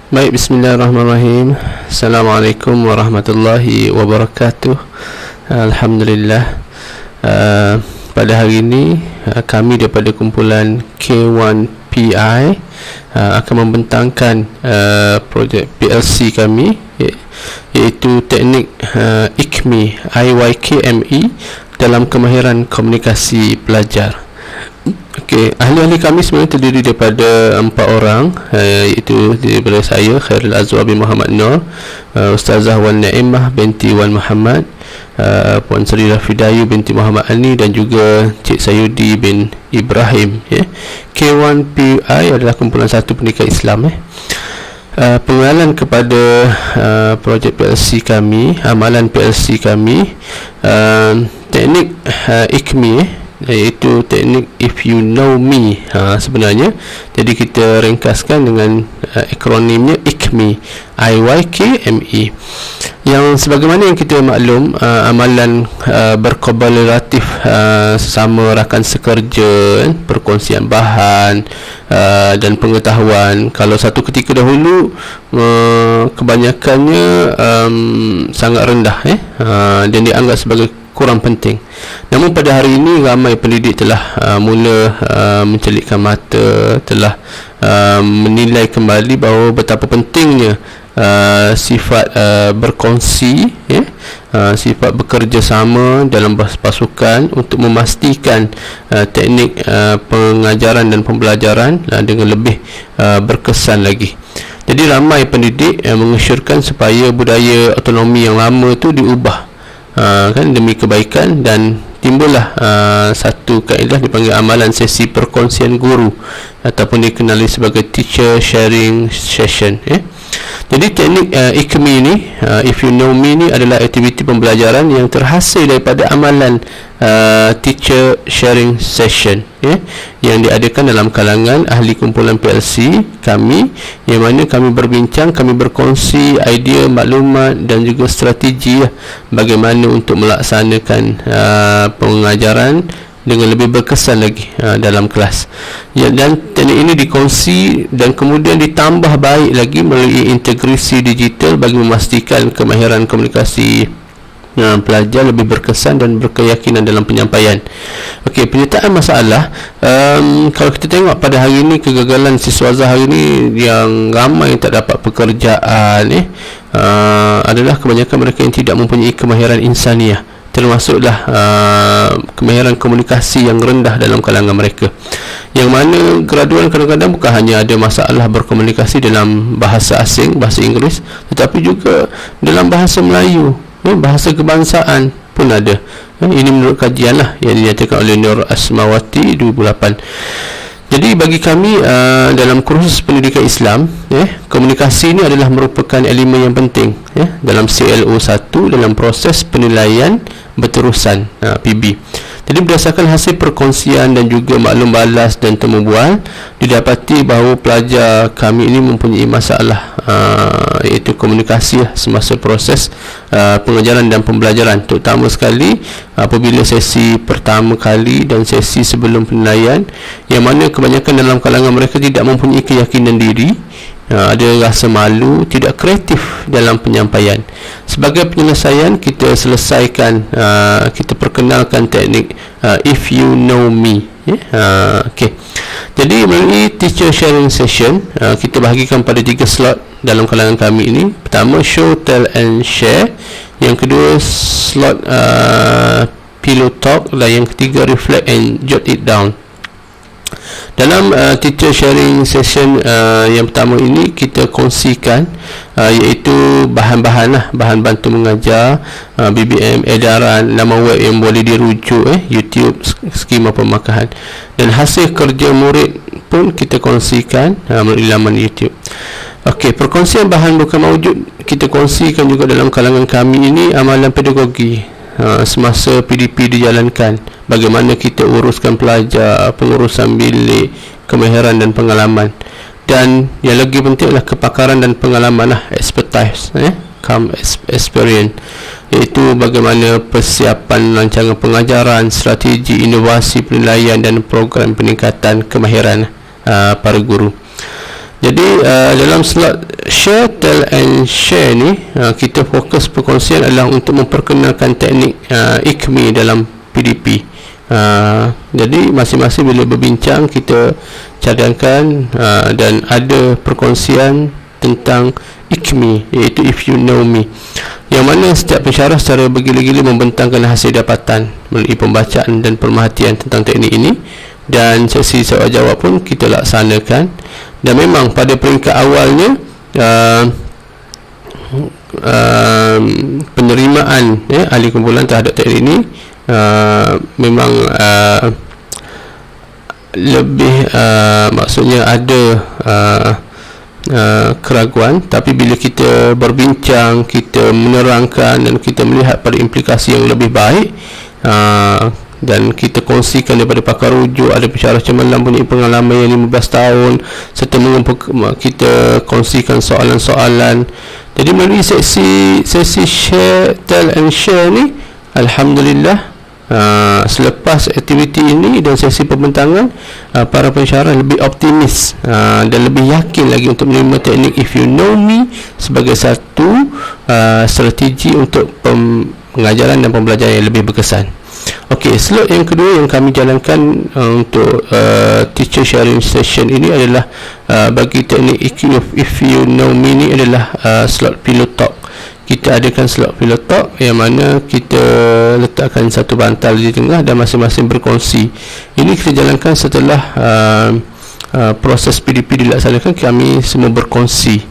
Baik, bismillahirrahmanirrahim. Assalamualaikum warahmatullahi wabarakatuh. Alhamdulillah. Pada hari ini kami daripada kumpulan K1PI akan membentangkan projek PLC kami, iaitu teknik IKMI dalam kemahiran komunikasi pelajar. Okey, ahli-ahli kami sebenarnya terdiri daripada 4 orang, iaitu daripada saya, Khairul Azwar bin Muhammad Nur, Ustazah Wan Naimah binti Wan Muhammad, Puan Sri Rafidayu binti Muhammad Ani, dan juga Cik Sayudi bin Ibrahim. K1PI adalah kumpulan satu pendidikan Islam. Pengenalan kepada projek PLC kami, amalan PLC kami, teknik IKMI, iaitu teknik If You Know Me sebenarnya. Jadi kita ringkaskan dengan akronimnya IKMI, IYKME, yang sebagaimana yang kita maklum, amalan berkolaboratif sesama rakan sekerja, perkongsian bahan dan pengetahuan. Kalau satu ketika dahulu kebanyakannya sangat rendah, dan dianggap sebagai kurang penting. Namun pada hari ini ramai pendidik telah mula mencelitkan mata, telah menilai kembali bahawa betapa pentingnya sifat berkongsi, sifat bekerjasama dalam pasukan untuk memastikan teknik pengajaran dan pembelajaran dengan lebih berkesan lagi. Jadi ramai pendidik mengesyorkan supaya budaya autonomi yang lama itu diubah, kan, demi kebaikan, dan timbullah satu kaedah dipanggil amalan sesi perkongsian guru ataupun dikenali sebagai teacher sharing session. Jadi teknik IKMI ini, If You Know Me, ni adalah aktiviti pembelajaran yang terhasil daripada amalan teacher sharing session, yang diadakan dalam kalangan ahli kumpulan PLC kami, yang mana kami berbincang, kami berkongsi idea, maklumat dan juga strategi bagaimana untuk melaksanakan pengajaran dengan lebih berkesan lagi dalam kelas. Dan teknik ini dikongsi dan kemudian ditambah baik lagi melalui integrasi digital bagi memastikan kemahiran komunikasi pelajar lebih berkesan dan berkeyakinan dalam penyampaian. Okey, penyertaan masalah. Kalau kita tengok pada hari ini, kegagalan siswazah hari ini yang ramai yang tak dapat pekerjaan adalah kebanyakan mereka yang tidak mempunyai kemahiran insaniah, termasuklah kemahiran komunikasi yang rendah dalam kalangan mereka, yang mana graduan kadang-kadang bukan hanya ada masalah berkomunikasi dalam bahasa asing, bahasa Inggeris, tetapi juga dalam bahasa Melayu, bahasa kebangsaan pun ada. Ini menurut kajian yang dinyatakan oleh Nur Asmawati 2008. Jadi bagi kami dalam kursus pendidikan Islam, komunikasi ini adalah merupakan elemen yang penting dalam CLO 1 dalam proses penilaian berterusan, PB. Jadi berdasarkan hasil perkongsian dan juga maklum balas dan temu bual, didapati bahawa pelajar kami ini mempunyai masalah iaitu komunikasi semasa proses pengajaran dan pembelajaran, terutama sekali apabila sesi pertama kali dan sesi sebelum penilaian, yang mana kebanyakan dalam kalangan mereka tidak mempunyai keyakinan diri, ada rasa malu, tidak kreatif dalam penyampaian. Sebagai penyelesaian, kita selesaikan, kita perkenalkan teknik If You Know Me. Okey. Jadi melalui teacher sharing session, kita bahagikan pada 3 slot dalam kalangan kami ini. Pertama, show, tell and share. Yang kedua, slot pillow talk, dan yang ketiga, reflect and jot it down. Dalam teacher sharing session yang pertama ini, kita kongsikan iaitu bahan-bahan bahan bantu mengajar, BBM, edaran, laman web yang boleh dirujuk, YouTube, skema pemakahan, dan hasil kerja murid pun kita kongsikan melalui laman YouTube. Okey, perkongsian bahan bukan mawujud kita kongsikan juga dalam kalangan kami ini, amalan pedagogi semasa PDP dijalankan, bagaimana kita uruskan pelajar, pengurusan bilik, kemahiran dan pengalaman, dan yang lagi penting adalah kepakaran dan pengalaman, expertise, experience, iaitu bagaimana persiapan rancangan pengajaran, strategi inovasi penilaian dan program peningkatan kemahiran para guru. Jadi dalam slot share, tell and share ni, kita fokus perkongsian adalah untuk memperkenalkan teknik ICMI dalam PDP. Jadi masing-masing bila berbincang kita cadangkan dan ada perkongsian tentang ICMI, iaitu If You Know Me, yang mana setiap pensyarah secara bergila-gila membentangkan hasil dapatan melalui pembacaan dan pemerhatian tentang teknik ini, dan sesi soal jawab pun kita laksanakan. Dan memang pada peringkat awalnya penerimaan ahli kumpulan terhadap teknik ini memang lebih maksudnya ada keraguan, tapi bila kita berbincang, kita menerangkan dan kita melihat pada implikasi yang lebih baik, dan kita kongsikan daripada pakar rujuk, ada pensyarah cemerlang punya pengalaman yang 15 tahun, serta kita kongsikan soalan-soalan. Jadi melalui sesi share, tell and share ni, alhamdulillah, selepas aktiviti ini dan sesi pembentangan, para pensyarah lebih optimis dan lebih yakin lagi untuk menerima teknik If You Know Me sebagai satu strategi untuk pengajaran dan pembelajaran yang lebih berkesan. Okey, slot yang kedua yang kami jalankan untuk teacher sharing session ini adalah bagi teknik If You Know Me ni adalah slot pillow talk. Kita adakan slot pillow talk yang mana kita letakkan satu bantal di tengah dan masing-masing berkongsi. Ini kita jalankan setelah proses PDP dilaksanakan. Kami semua berkongsi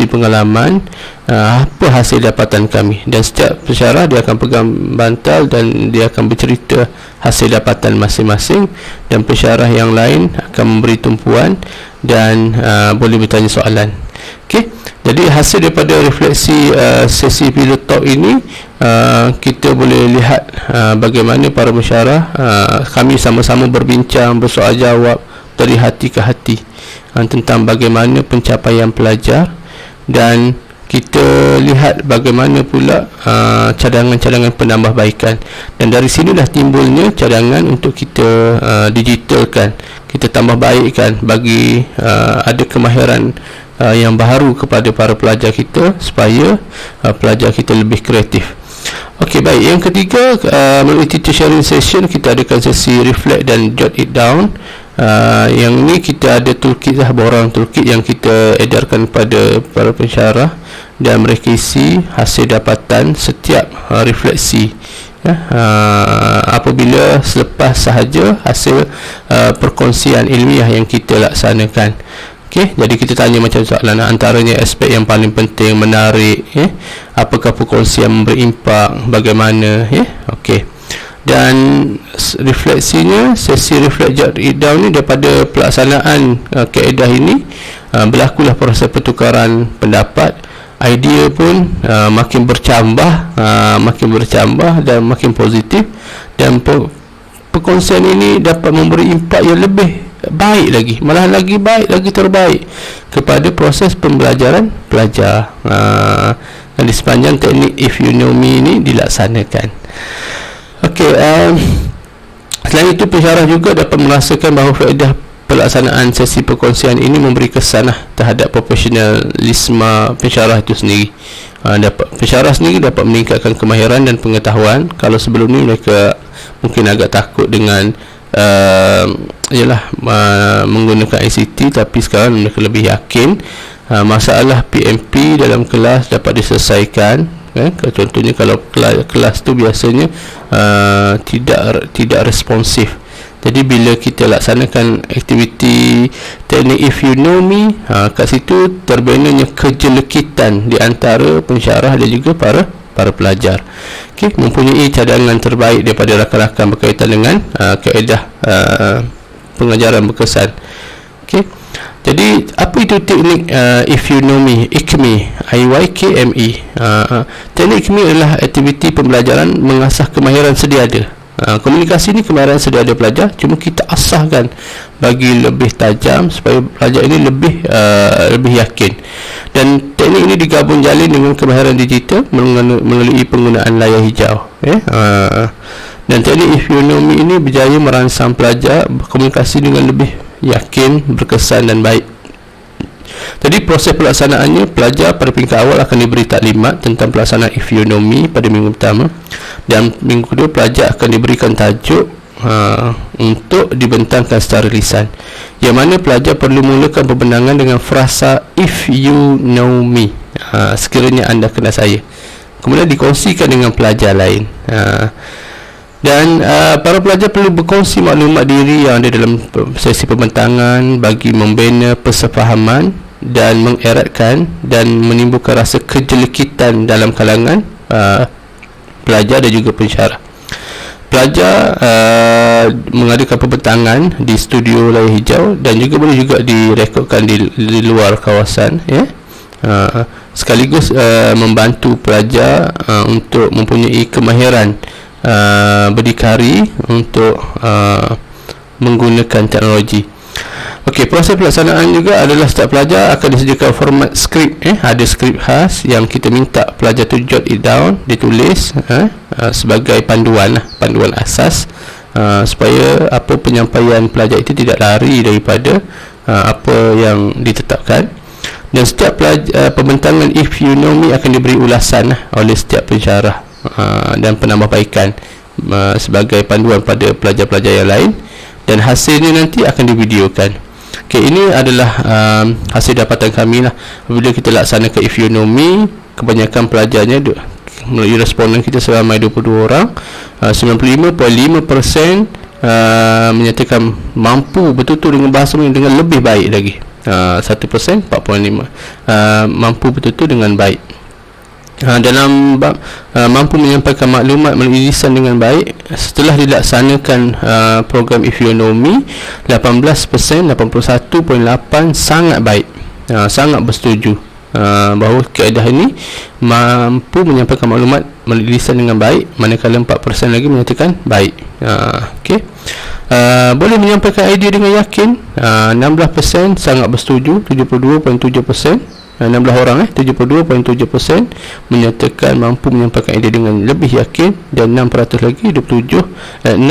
pengalaman, apa hasil dapatan kami, dan setiap pensyarah dia akan pegang bantal dan dia akan bercerita hasil dapatan masing-masing, dan pensyarah yang lain akan memberi tumpuan dan boleh bertanya soalan. Okey, jadi hasil daripada refleksi sesi pilot talk ini, kita boleh lihat bagaimana para pensyarah kami sama-sama berbincang, bersoal jawab dari hati ke hati tentang bagaimana pencapaian pelajar, dan kita lihat bagaimana pula cadangan-cadangan penambahbaikan, dan dari sinilah timbulnya cadangan untuk kita digitalkan, kita tambah baikkan bagi ada kemahiran yang baru kepada para pelajar kita supaya pelajar kita lebih kreatif. Okey, baik. Yang ketiga, melalui teacher sharing session kita adakan sesi reflect dan jot it down. Yang ni kita ada toolkit borang toolkit yang kita edarkan pada para pensyarah, dan mereka isi hasil dapatan setiap refleksi apabila selepas sahaja hasil perkongsian ilmiah yang kita laksanakan. Okey, jadi kita tanya macam soalan, antaranya aspek yang paling penting, menarik, apakah perkongsian memberi impak, bagaimana, okey. Dan refleksinya, sesi reflect jot it down ni, daripada pelaksanaan kaedah ini berlakulah proses pertukaran pendapat, idea pun makin bercambah dan makin positif, dan perkongsian ini dapat memberi impak yang lebih baik lagi, malah lagi baik, lagi terbaik kepada proses pembelajaran pelajar dan di sepanjang teknik If You Know Me ini dilaksanakan. Okey, selain itu pensyarah juga dapat merasakan bahawa faedah pelaksanaan sesi perkongsian ini memberi kesan terhadap profesionalisme pensyarah itu sendiri. Pensyarah sendiri dapat meningkatkan kemahiran dan pengetahuan. Kalau sebelum ni mereka mungkin agak takut dengan menggunakan ICT, tapi sekarang mereka lebih yakin masalah PMP dalam kelas dapat diselesaikan. Contohnya kalau kelas tu biasanya tidak responsif, jadi bila kita laksanakan aktiviti teknik If You Know Me, kat situ terbinanya kejelekitan di antara pensyarah dan juga para pelajar. Okey, mempunyai cadangan terbaik daripada rakan-rakan berkaitan dengan kaedah pengajaran berkesan. Okey, jadi apa itu teknik If You Know Me, ICMI, IYKME? Teknik ICMI adalah aktiviti pembelajaran mengasah kemahiran sedia ada. Komunikasi ni kemahiran sedia ada pelajar, cuma kita asahkan bagi lebih tajam supaya pelajar ini lebih yakin. Dan teknik ini digabung jalin dengan kemahiran digital melalui penggunaan layar hijau. Dan teknik If You Know Me ini berjaya merangsang pelajar berkomunikasi dengan lebih yakin, berkesan dan baik. Jadi proses pelaksanaannya, pelajar pada peringkat awal akan diberi taklimat tentang pelaksanaan If You Know Me pada minggu pertama, dan minggu kedua pelajar akan diberikan tajuk untuk dibentangkan secara lisan, yang mana pelajar perlu mulakan pembentangan dengan frasa If You Know Me, sekiranya anda kenal saya, kemudian dikongsikan dengan pelajar lain. Dan para pelajar perlu berkongsi maklumat diri yang ada dalam sesi pembentangan bagi membina persefahaman dan mengeratkan dan menimbulkan rasa kejelekitan dalam kalangan pelajar dan juga pensyarah. Pelajar mengadakan pembentangan di studio layar hijau dan juga boleh juga direkodkan di luar kawasan, ya. Sekaligus membantu pelajar untuk mempunyai kemahiran berdikari untuk menggunakan teknologi. Okey, proses pelaksanaan juga adalah setiap pelajar akan disediakan format skrip, ada skrip khas yang kita minta pelajar tu jot it down, ditulis sebagai panduan asas, supaya apa penyampaian pelajar itu tidak lari daripada apa yang ditetapkan. Dan setiap pembentangan If You Know Me akan diberi ulasan oleh setiap pensyarah dan penambahbaikan sebagai panduan pada pelajar-pelajar yang lain, dan hasilnya nanti akan divideokan. Okay, ini adalah hasil dapatan kami lah. Bila kita laksanakan If You Know Me, kebanyakan pelajarnya melalui responden kita seramai 22 orang, 95.5% menyatakan mampu betul-betul dengan bahasa Melayu dengan lebih baik lagi. 1% 4.5 mampu betul-betul dengan baik. Dalam bab mampu menyampaikan maklumat melalui lisan dengan baik, setelah dilaksanakan program If You Know Me, 18%, 81.8 sangat baik, sangat bersetuju bahawa kaedah ini mampu menyampaikan maklumat melalui lisan dengan baik, manakala 4% lagi menyatakan baik. Okey, boleh menyampaikan idea dengan yakin, 16% sangat bersetuju, 72.7%, 16 orang 72.7% menyatakan mampu menyampaikan idea dengan lebih yakin, dan 6% lagi 6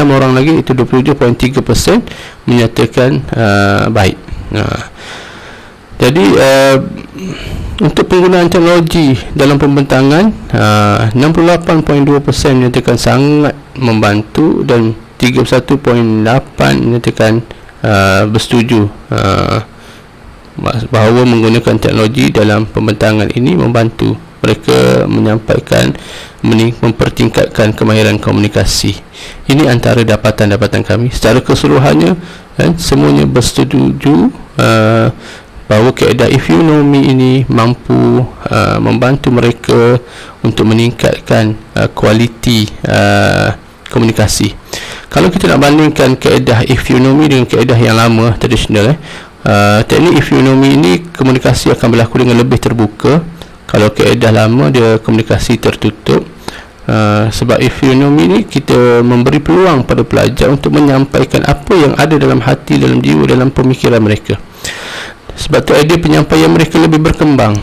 orang lagi itu 27.3% menyatakan baik. Jadi untuk penggunaan teknologi dalam pembentangan, 68.2% menyatakan sangat membantu, dan 31.8 menyatakan bersetuju bahawa menggunakan teknologi dalam pembentangan ini membantu mereka menyampaikan, mempertingkatkan kemahiran komunikasi. Ini antara dapatan-dapatan kami. Secara keseluruhannya, semuanya bersetuju bahawa kaedah If You Know Me ini mampu membantu mereka untuk meningkatkan kualiti komunikasi. Kalau kita nak bandingkan kaedah If You Know Me dengan kaedah yang lama tradisional, teknik If You Know Me ini komunikasi akan berlaku dengan lebih terbuka. Kalau kaedah lama dia komunikasi tertutup. Sebab If You Know Me ni kita memberi peluang pada pelajar untuk menyampaikan apa yang ada dalam hati, dalam jiwa, dalam pemikiran mereka. Sebab tu idea penyampaian mereka lebih berkembang.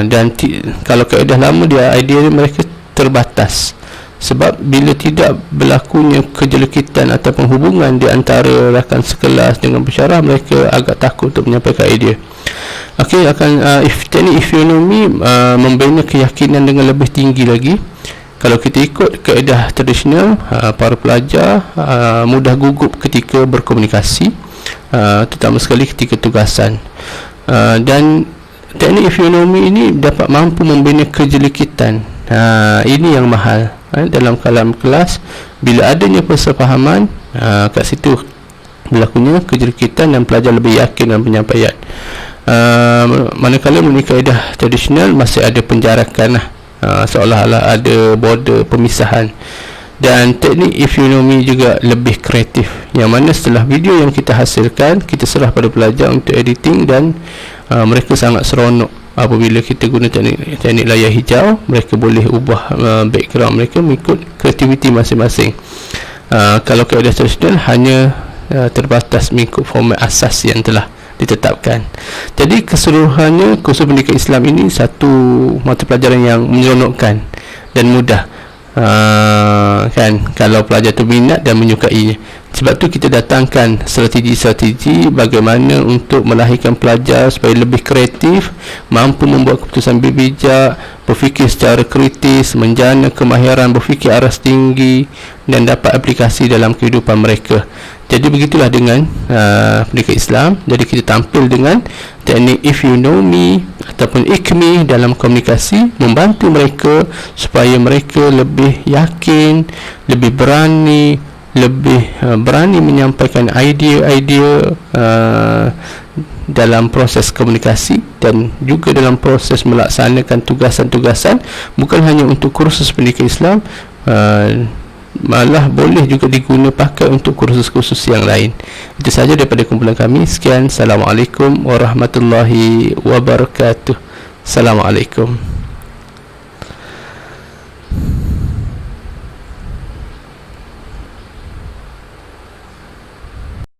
Dan kalau kaedah lama dia idea mereka terbatas. Sebab bila tidak berlakunya kejelekitan ataupun hubungan di antara rakan sekelas dengan pensyarah, mereka agak takut untuk menyampaikan idea. Okey, teknik If You Know Me membina keyakinan dengan lebih tinggi lagi. Kalau kita ikut kaedah tradisional, para pelajar mudah gugup ketika berkomunikasi, terutama sekali ketika tugasan. Dan teknik If You Know Me ini dapat mampu membina kejelekitan. Ini yang mahal. Dalam kalam kelas, bila adanya persefahaman, kat situ berlakunya kejelekitan dan pelajar lebih yakin dalam penyampaian. Manakala melalui kaedah tradisional masih ada penjarakan, seolah-olah ada border pemisahan. Dan teknik If You Know Me juga lebih kreatif, yang mana setelah video yang kita hasilkan, kita serah pada pelajar untuk editing, dan mereka sangat seronok apabila kita guna teknik layar hijau. Mereka boleh ubah background mereka mengikut kreativiti masing-masing. Kalau kaedah tradisional hanya terbatas mengikut format asas yang telah ditetapkan. Jadi keseluruhannya kursus pendidikan Islam ini satu mata pelajaran yang menyeronokkan dan mudah. Kan, kalau pelajar tu minat dan menyukainya. Sebab tu kita datangkan strategi-strategi bagaimana untuk melahirkan pelajar supaya lebih kreatif, mampu membuat keputusan bijak, berfikir secara kritis, menjana kemahiran berfikir aras tinggi dan dapat aplikasi dalam kehidupan mereka. Jadi begitulah dengan pendidikan Islam. Jadi kita tampil dengan teknik If You Know Me ataupun IKMI dalam komunikasi, membantu mereka supaya mereka lebih yakin, lebih berani, berani menyampaikan idea-idea dalam proses komunikasi dan juga dalam proses melaksanakan tugasan-tugasan, bukan hanya untuk kursus pendidikan Islam, malah boleh juga pakai untuk kursus-kursus yang lain. Itu sahaja daripada kumpulan kami. Sekian, Assalamualaikum warahmatullahi wabarakatuh. Assalamualaikum.